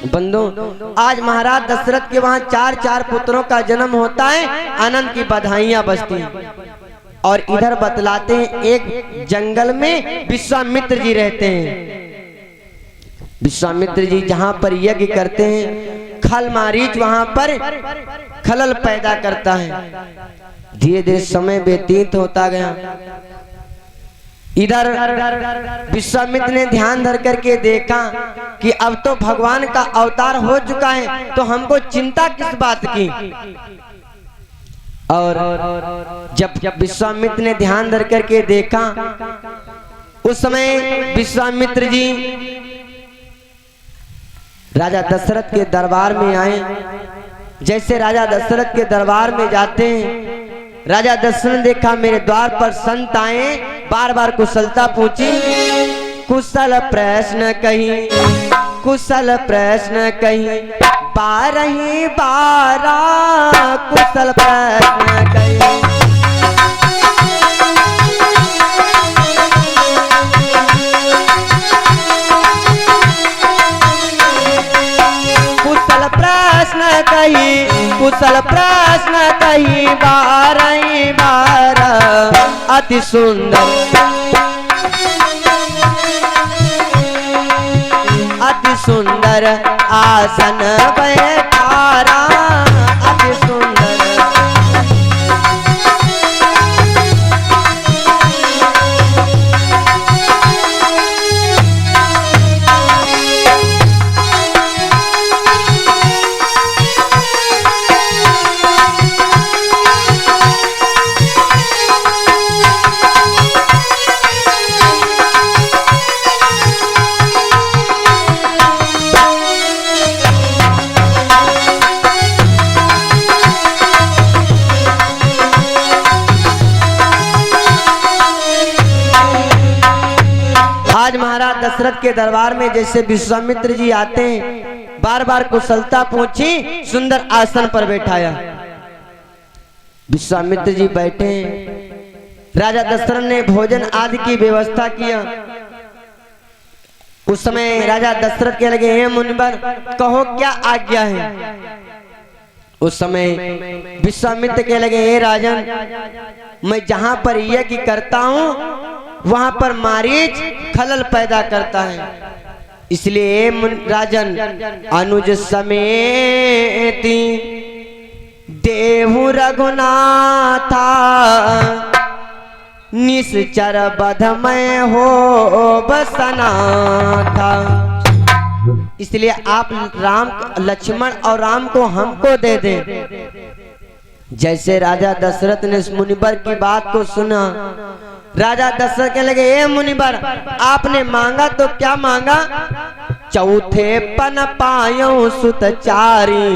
बंधु, आज महाराज दशरथ के वहां चार चार पुत्रों का जन्म होता है, आनंद की बधाइयां बजती हैं। और इधर बतलाते हैं एक जंगल में विश्वामित्र जी रहते हैं। विश्वामित्र जी जहां पर यज्ञ करते हैं, खल मारीच वहां पर खलल पैदा करता है। धीरे धीरे समय व्यतीत होता गया। इधर विश्वामित्र ने ध्यान धर करके देखा कि अब तो भगवान का अवतार हो चुका है, तो हमको चिंता किस बात की। और जब विश्वामित्र ने ध्यान धर करके देखा, उस समय विश्वामित्र जी राजा दशरथ के दरबार में आए। जैसे राजा दशरथ के दरबार में जाते हैं, राजा दशरथ ने देखा मेरे द्वार पर संत आए, बार बार कुशलता पूछी। कुशल प्रश्न कही, कुशल प्रश्न कही, बारही बारा कुशल प्रश्न कही। कुशल प्रश्न कही, कुशल प्रश्न कही, बारही बारा अति सुंदर, अति सुंदर आसन बैठारा, अति सुंदर। आज महाराज दशरथ के दरबार में जैसे विश्वामित्र जी आते हैं, बार बार कुशलता पूछी, सुंदर आसन पर बैठाया। विश्वामित्र जी बैठे, राजा दशरथ ने भोजन आदि की व्यवस्था किया। उस समय राजा दशरथ कह लगे, हे मुनिवर कहो क्या आज्ञा है। उस समय विश्वामित्र कह लगे, हे राजन, मैं जहां पर यज्ञ करता हूं वहां पर मारीच खलल पैदा करता है, इसलिए राजन अनुज समेती देहु रघुनाथा, निश्चर बधमय हो बसना था। इसलिए आप राम, लक्ष्मण और राम को हमको दे दें। जैसे राजा दशरथ ने मुनिवर की बात को सुना, राजा दशरथ कहने लगे, ए मुनिवर आपने मांगा तो क्या मांगा। चौथे पन पायो सुतचारी।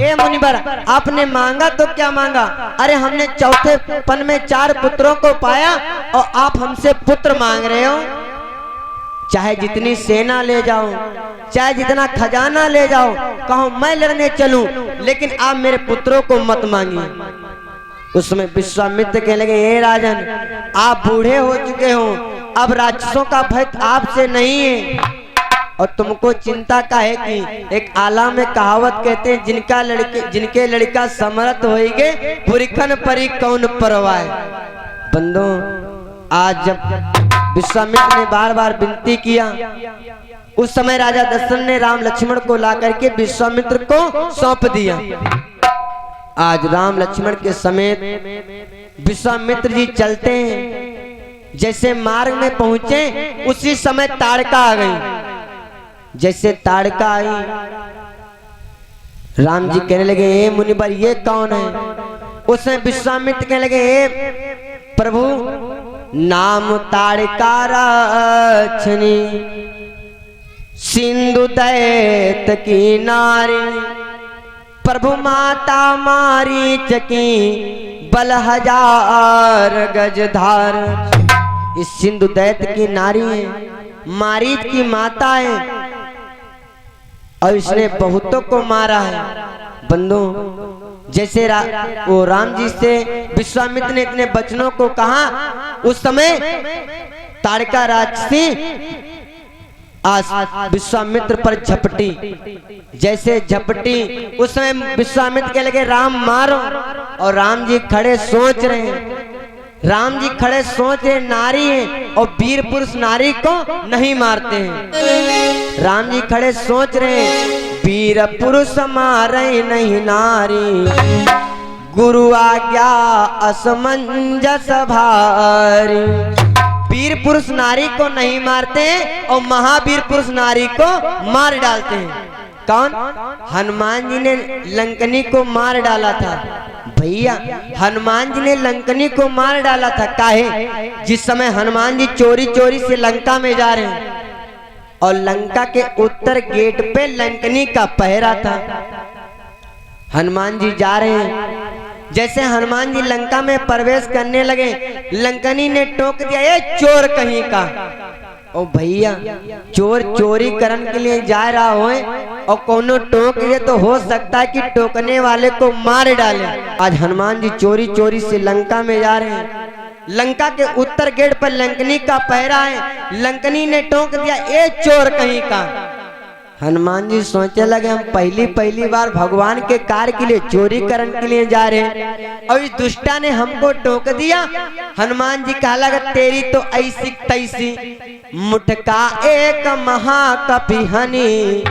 ए मुनिवर आपने मांगा तो क्या मांगा। अरे हमने चौथे पन में 4 पुत्रों को पाया और आप हमसे पुत्र मांग रहे हो। चाहे जितनी सेना ले जाओ, चाहे जितना खजाना ले जाओ, कहो मैं लड़ने चलूं, लेकिन आप मेरे पुत्रों को मत मांगिए। उसमें विश्वामित्र कहने लगे, हे राजन आप बूढ़े हो चुके हो, अब राक्षसों का भय आपसे नहीं है और तुमको चिंता का है कि एक आला में कहावत कहते हैं, जिनके लड़का समर्थ होइगे पुरिखन परी कौन परवाए। बंदो, आज जब विश्वामित्र ने बार बार विनती किया, उस समय राजा दशरथ ने राम लक्ष्मण को ला करके विश्वामित्र को सौंप दिया। आज राम लक्ष्मण के समेत विश्वामित्र जी चलते हैं। जैसे मार्ग में पहुंचे उसी समय ताड़का आ गई। जैसे ताड़का आई, राम जी कहने लगे, हे मुनिवर ये कौन है। उसमें विश्वामित्र कहने लगे, हे प्रभु नाम ताड़का रक्षणी, सिंधु दैत की नारी, प्रभु माता मारीच की बल 1000 गजधार। इस सिंधु दैत की नारी है, मारीच की माता है और इसने बहुतों को मारा है। बंधु, जैसे वो राम जी से विश्वामित्र ने इतने वचनों को कहा, उस समय ताड़का राक्षसी आज विश्वामित्र पर झपटी, जैसे झपटी उस समय विश्वामित्र के लगे राम मारो, और राम जी खड़े सोच रहे हैं, राम जी खड़े सोच रहे नारी हैं और वीर पुरुष नारी को नहीं मारते हैं। राम जी खड़े सोच रहे वीर पुरुष मारे नहीं नारी, गुरु आज्ञा असमंजस भारी। वीर पुरुष नारी को नहीं मारते हैं और महावीर पुरुष नारी को मार डालते हैं। कौन? हनुमान जी ने लंकनी को मार डाला था भैया, हनुमान जी ने लंकनी को मार डाला था। काहे? जिस समय हनुमान जी चोरी चोरी से लंका में जा रहे हैं और लंका के उत्तर गेट पे लंकनी का पहरा था। हनुमान जी जा रहे हैं, जैसे हनुमान जी लंका में प्रवेश करने लगे, लंकनी ने टोक दिया, ये चोर कहीं का। ओ भैया, चोर चोरी करने के लिए जा रहा हो और कोनो टोक दे तो हो सकता है कि टोकने वाले को मार डाले। आज हनुमान जी चोरी चोरी से लंका में जा रहे हैं, लंका के उत्तर गेट पर लंकनी का पहरा है, लंकनी ने टोक दिया, ये चोर कहीं का। हनुमान जी सोचने लगे हम पहली बार भगवान के कार्य के लिए चोरी करने के लिए जा रहे हैं और इस दुष्टा ने हमको टोक दिया। हनुमान जी कहा लगा तेरी तो ऐसी तैसी, मुठका एक महाकपि हनि,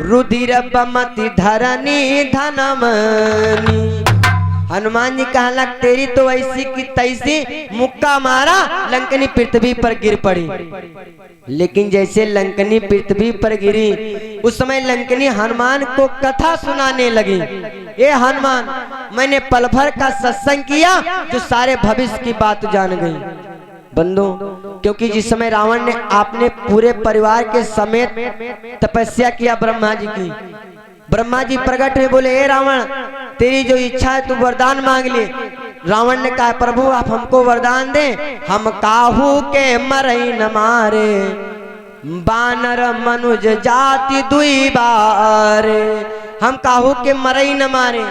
रुधिर बमति धरनी धनमनि। हनुमान जी कहा लग तेरी तो ऐसी की तैसी, मुक्का मारा, लंकनी पृथ्वी पर गिर पड़ी। लेकिन जैसे लंकनी पृथ्वी पर गिरी, उस समय लंकनी हनुमान को कथा सुनाने लगी। ये हनुमान, मैंने पल भर का सत्संग किया जो सारे भविष्य की बात जान गई। बंधु, क्योंकि जिस समय रावण ने आपने पूरे परिवार के समेत तपस्या किया ब्रह्मा जी की, ब्रह्मा जी प्रकट हुए, बोले हे रावण तेरी जो इच्छा है तू वरदान मांग ले। रावण ने कहा प्रभु आप हमको वरदान दें, हम काहू के मरई न मारे, बानर मनुज जाति दुई बारे। हम काहू के मरई न मारे।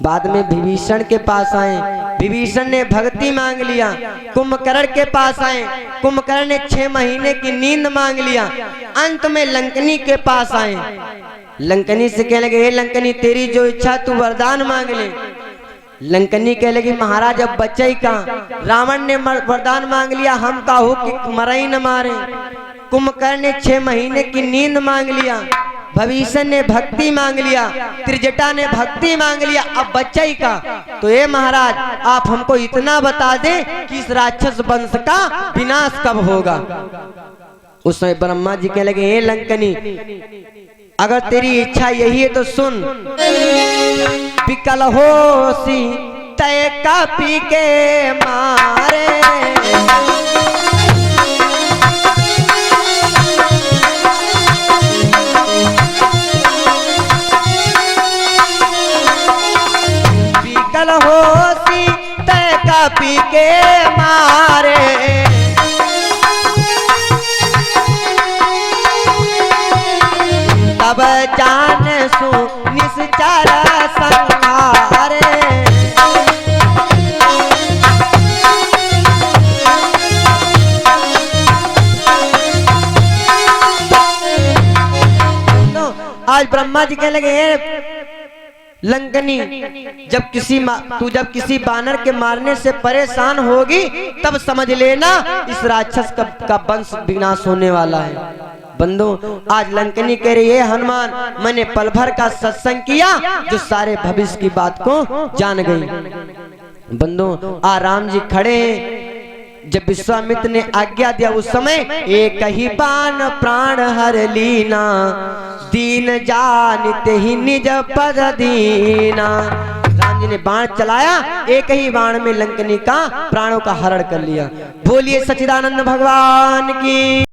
बाद में विभीषण के पास आए, विभीषण ने भक्ति मांग लिया। कुंभकर्ण के पास आए, कुंभकर्ण ने 6 महीने की नींद मांग लिया। अंत में लंकनी के पास आए, लंकनी से कहने लगे हे लंकनी तेरी जो इच्छा तू वरदान मांग ले। लंकनी कह लगी महाराज अब बच्चे का, रावण ने वरदान मांग लिया हम काहू कि मरई न मारे, कुंभकर्ण ने 6 महीने की नींद मांग लिया, भविष्य ने भक्ति मांग लिया, त्रिजटा ने भक्ति मांग लिया, अब बच्चे का। तो ये महाराज आप हमको इतना बता दें कि इस राक्षस वंश का विनाश कब होगा। उस समय ब्रह्मा जी कह लगे हे लंकनी अगर तेरी इच्छा यही है तो सुन, विकल होसी तय कपि के मारे, विकल होसी तय कपि के मारे, तब जान सु निश्चर संहारे। तो आज ब्रह्मा जी कहने लगे लंकनी जब किसी बानर के मारने से परेशान होगी तब समझ लेना इस राक्षस का वंश विनाश होने वाला है। बंधु आज लंकनी कह रही है हनुमान मैंने पल भर का सत्संग किया जो सारे भविष्य की बात को जान गई। बंधु आ राम जी खड़े जब विश्वामित्र ने आज्ञा दिया उस समय एक ही बाण प्राण हर लीना, दीन जानते ही निज पद दीना। राम जी ने बाण चलाया, एक ही बाण में लंकनी का प्राणों का हरण कर लिया। बोलिए सच्चिदानंद भगवान की।